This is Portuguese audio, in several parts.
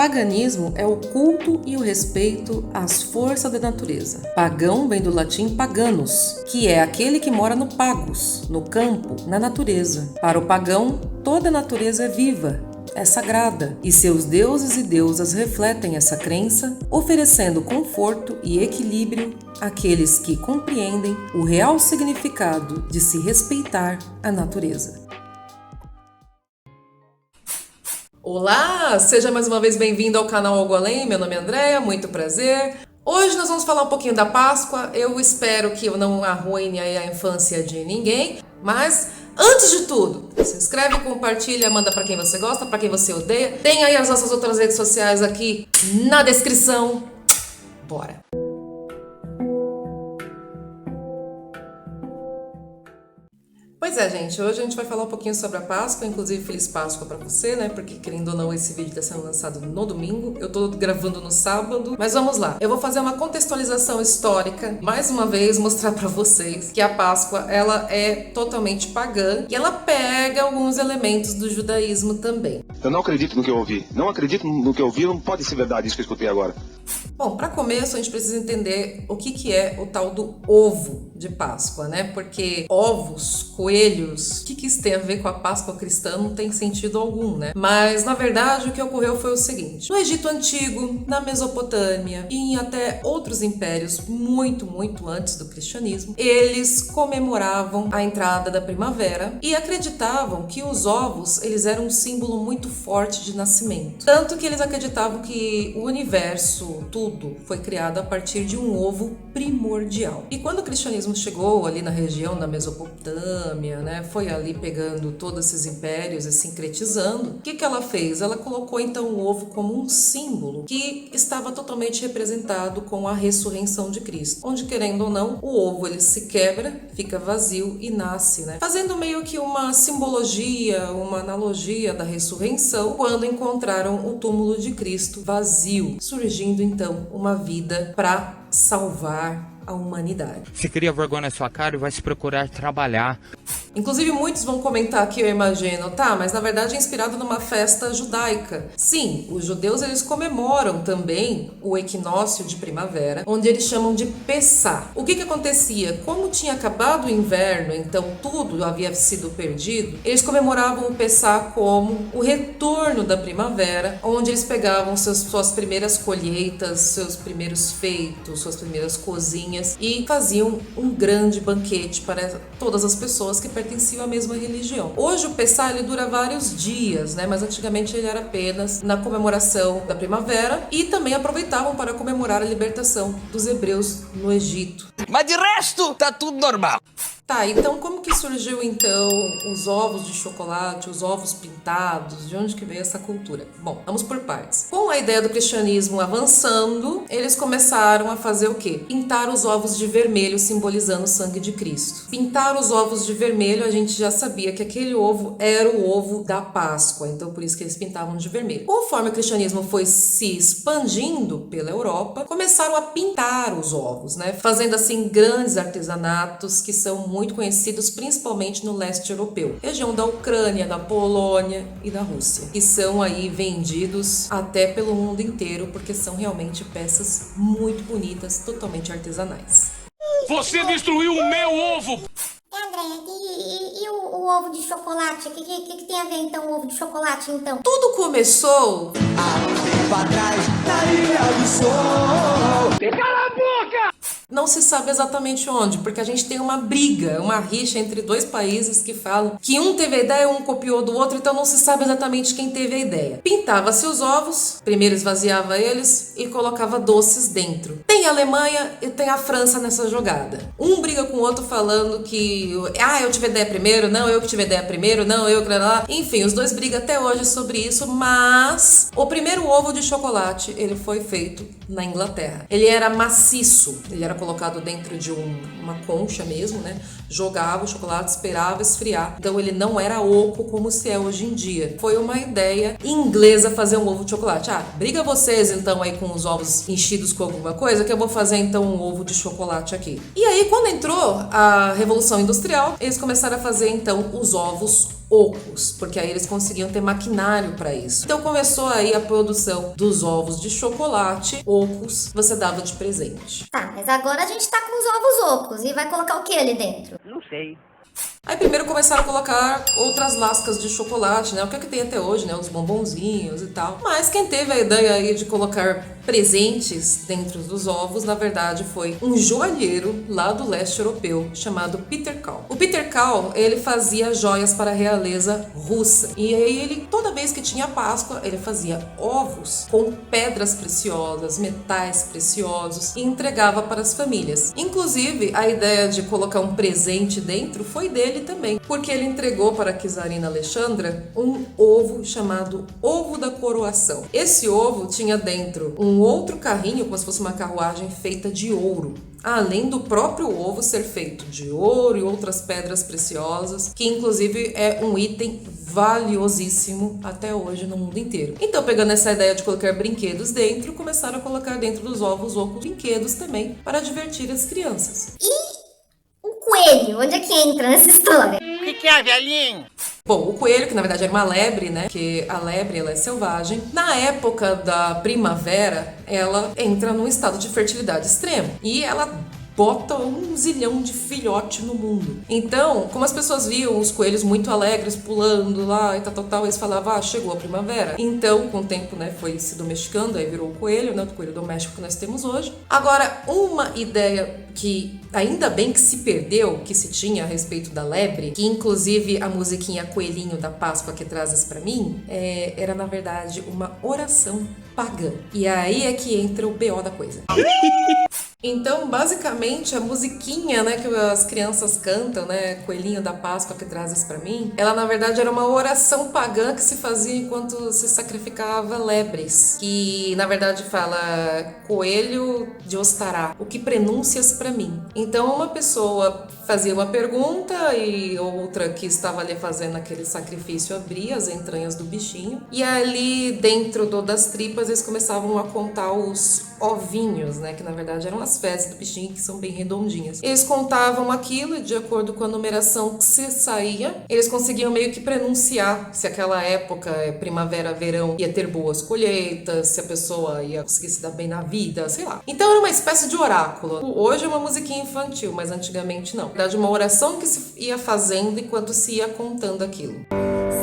Paganismo é o culto e o respeito às forças da natureza. Pagão vem do latim paganus, que é aquele que mora no pagus, no campo, na natureza. Para o pagão, toda a natureza é viva, é sagrada, e seus deuses e deusas refletem essa crença, oferecendo conforto e equilíbrio àqueles que compreendem o real significado de se respeitar a natureza. Olá, seja mais uma vez bem-vindo ao canal Algo Além, meu nome é Andréia, muito prazer. Hoje nós vamos falar um pouquinho da Páscoa, eu espero que eu não arruine a infância de ninguém, mas antes de tudo, se inscreve, compartilha, manda pra quem você gosta, pra quem você odeia. Tem aí as nossas outras redes sociais aqui na descrição. Bora! Pois é, gente, hoje a gente vai falar um pouquinho sobre a Páscoa, inclusive Feliz Páscoa pra você, né? Porque querendo ou não, esse vídeo tá sendo lançado no domingo, eu tô gravando no sábado, mas vamos lá. Eu vou fazer uma contextualização histórica, mais uma vez mostrar pra vocês que a Páscoa, ela é totalmente pagã e ela pega alguns elementos do judaísmo também. Eu não acredito no que eu ouvi. Não acredito no que eu ouvi, não pode ser verdade isso que eu escutei agora. Bom, para começo a gente precisa entender o que é o tal do ovo de Páscoa, né? Porque ovos, coelhos, o que isso tem a ver com a Páscoa cristã não tem sentido algum, né? Mas, na verdade, o que ocorreu foi o seguinte. No Egito Antigo, na Mesopotâmia e em até outros impérios muito antes do cristianismo, eles comemoravam a entrada da primavera e acreditavam que os ovos, eles eram um símbolo muito forte de nascimento. Tanto que eles acreditavam que o universo, tudo, foi criado a partir de um ovo primordial. E quando o cristianismo chegou ali na região da Mesopotâmia, né, foi ali pegando todos esses impérios e sincretizando, o que ela fez? Ela colocou então o ovo como um símbolo que estava totalmente representado com a ressurreição de Cristo, onde, querendo ou não, o ovo ele se quebra, fica vazio e nasce, né? Fazendo meio que uma simbologia, uma analogia da ressurreição, quando encontraram o túmulo de Cristo vazio, surgindo então uma vida para salvar a humanidade. Você cria vergonha na sua cara e vai se procurar trabalhar. Inclusive muitos vão comentar aqui, eu imagino, tá, mas na verdade é inspirado numa festa judaica. Sim, os judeus eles comemoram também o equinócio de primavera, onde eles chamam de Pessá. O que acontecia? Como tinha acabado o inverno, então tudo havia sido perdido, eles comemoravam o Pessá como o retorno da primavera, onde eles pegavam suas primeiras colheitas, seus primeiros feitos, suas primeiras cozinhas e faziam um grande banquete para todas as pessoas que pertenciam à mesma religião. Hoje o Pessá ele dura vários dias, né? Mas antigamente ele era apenas na comemoração da primavera e também aproveitavam para comemorar a libertação dos hebreus no Egito. Mas de resto, tá tudo normal. Tá, então como que surgiu então os ovos de chocolate, os ovos pintados? De onde que veio essa cultura? Bom, vamos por partes. Com a ideia do cristianismo avançando, eles começaram a fazer o quê? Pintar os ovos de vermelho, simbolizando o sangue de Cristo. Pintar os ovos de vermelho, a gente já sabia que aquele ovo era o ovo da Páscoa, então por isso que eles pintavam de vermelho. Conforme o cristianismo foi se expandindo pela Europa, começaram a pintar os ovos, né? Fazendo assim grandes artesanatos que são muito conhecidos principalmente no leste europeu, região da Ucrânia, da Polônia e da Rússia, que são aí vendidos até pelo mundo inteiro, porque são realmente peças muito bonitas, totalmente artesanais. Você destruiu o meu ovo! Andréia, e o ovo de chocolate? O que tem a ver então o ovo de chocolate então? Tudo começou Cala a boca! não se sabe exatamente onde, porque a gente tem uma briga, uma rixa entre dois países que falam que um teve a ideia, um copiou do outro, então não se sabe exatamente quem teve a ideia. Pintava-se os ovos, primeiro esvaziava eles e colocava doces dentro. Tem a Alemanha e tem a França nessa jogada. Um briga com o outro falando que eu tive a ideia primeiro, não, eu que tive a ideia primeiro, não, eu que... Enfim, os dois brigam até hoje sobre isso, mas o primeiro ovo de chocolate, ele foi feito na Inglaterra. Ele era maciço, ele era colocado dentro de uma concha mesmo, né? Jogava o chocolate, esperava esfriar. Então ele não era oco como se é hoje em dia. Foi uma ideia inglesa fazer um ovo de chocolate. Briga vocês então aí com os ovos enchidos com alguma coisa, que eu vou fazer então um ovo de chocolate aqui. E aí, quando entrou a Revolução Industrial, eles começaram a fazer então os ovos ocos, porque aí eles conseguiam ter maquinário para isso. Então começou aí a produção dos ovos de chocolate ocos, você dava de presente. Tá, mas agora a gente tá com os ovos ocos e vai colocar o que ali dentro? Não sei. Aí primeiro começaram a colocar outras lascas de chocolate, né? O que é que tem até hoje, né? Os bombonzinhos e tal. Mas quem teve a ideia aí de colocar presentes dentro dos ovos, na verdade, foi um joalheiro lá do leste europeu, chamado Peter Kahl. O Peter Kahl, ele fazia joias para a realeza russa. E aí ele, toda vez que tinha Páscoa, ele fazia ovos com pedras preciosas, metais preciosos e entregava para as famílias. Inclusive, a ideia de colocar um presente dentro foi dele também, porque ele entregou para a czarina Alexandra um ovo chamado ovo da coroação. Esse ovo tinha dentro um outro carrinho, como se fosse uma carruagem feita de ouro, além do próprio ovo ser feito de ouro e outras pedras preciosas, que inclusive é um item valiosíssimo até hoje no mundo inteiro. Então, pegando essa ideia de colocar brinquedos dentro, começaram a colocar dentro dos ovos ocos brinquedos também para divertir as crianças. Coelho, onde é que entra nessa história? O que é, velhinho? Bom, o coelho, que na verdade era uma lebre, né? Porque a lebre, ela é selvagem. Na época da primavera, ela entra num estado de fertilidade extremo. E ela bota 1 zilhão de filhote no mundo. Então, como as pessoas viam os coelhos muito alegres pulando lá e tal, eles falavam, chegou a primavera. Então, com o tempo, né, foi se domesticando, aí virou o coelho, né, o coelho doméstico que nós temos hoje. Agora, uma ideia que ainda bem que se perdeu, que se tinha a respeito da lebre, que inclusive a musiquinha Coelhinho da Páscoa que trazes pra mim, era na verdade uma oração pagã. E aí é que entra o BO da coisa. Então, basicamente, a musiquinha, né, que as crianças cantam, né, Coelhinho da Páscoa que trazes pra mim, ela na verdade era uma oração pagã que se fazia enquanto se sacrificava lebres, que na verdade fala coelho de Ostará, o que prenúncias pra mim. Então, uma pessoa fazia uma pergunta e outra que estava ali fazendo aquele sacrifício abria as entranhas do bichinho e ali dentro das tripas eles começavam a contar os ovinhos, né, que na verdade eram as fezes do bichinho, que são bem redondinhas. Eles contavam aquilo e de acordo com a numeração que se saía, eles conseguiam meio que prenunciar se aquela época, primavera, verão, ia ter boas colheitas, se a pessoa ia conseguir se dar bem na vida, sei lá. Então era uma espécie de oráculo. Hoje é uma musiquinha infantil, mas antigamente não. Na verdade, uma oração que se ia fazendo enquanto se ia contando aquilo.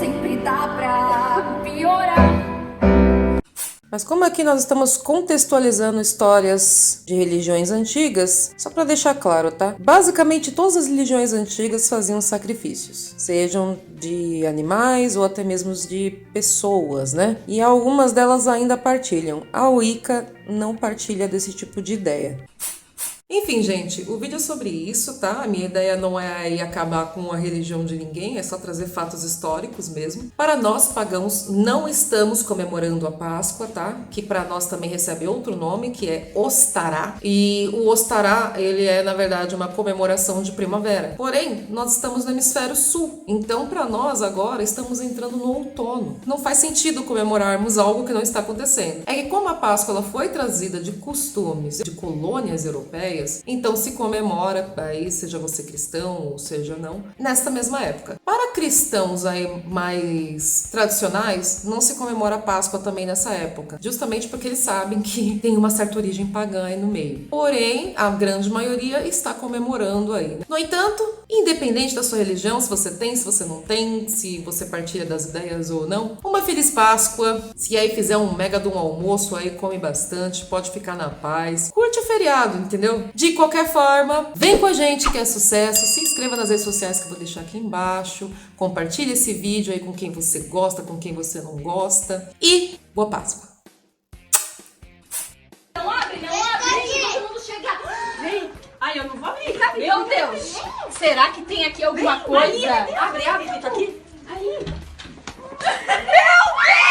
Sempre dá pra piorar. Mas como aqui nós estamos contextualizando histórias de religiões antigas, só para deixar claro, tá? Basicamente todas as religiões antigas faziam sacrifícios, sejam de animais ou até mesmo de pessoas, né? E algumas delas ainda partilham. A Wicca não partilha desse tipo de ideia. Enfim, gente, o vídeo é sobre isso, tá? A minha ideia não é aí acabar com a religião de ninguém, é só trazer fatos históricos mesmo. Para nós pagãos, não estamos comemorando a Páscoa, tá? Que para nós também recebe outro nome, que é Ostará. E o Ostará, ele é, na verdade, uma comemoração de primavera. Porém, nós estamos no hemisfério sul. Então, para nós, agora, estamos entrando no outono. Não faz sentido comemorarmos algo que não está acontecendo. É que como a Páscoa ela foi trazida de costumes de colônias europeias, então se comemora, aí seja você cristão ou seja não, nesta mesma época. Para cristãos aí mais tradicionais, não se comemora a Páscoa também nessa época, justamente porque eles sabem que tem uma certa origem pagã aí no meio. Porém, a grande maioria está comemorando aí. No entanto, independente da sua religião, se você tem, se você não tem, se você partilha das ideias ou não, uma feliz Páscoa. Se aí fizer um mega de um almoço aí, come bastante, pode ficar na paz. Curte o feriado, entendeu? De qualquer forma, vem com a gente que é sucesso, se inscreva nas redes sociais que eu vou deixar aqui embaixo, compartilhe esse vídeo aí com quem você gosta, com quem você não gosta e boa Páscoa! Não abre, todo mundo chega. Vem. Ai, eu não vou abrir. Meu Deus. Será que tem aqui alguma coisa? Abre, Vitor, aqui. Aí. Meu Deus!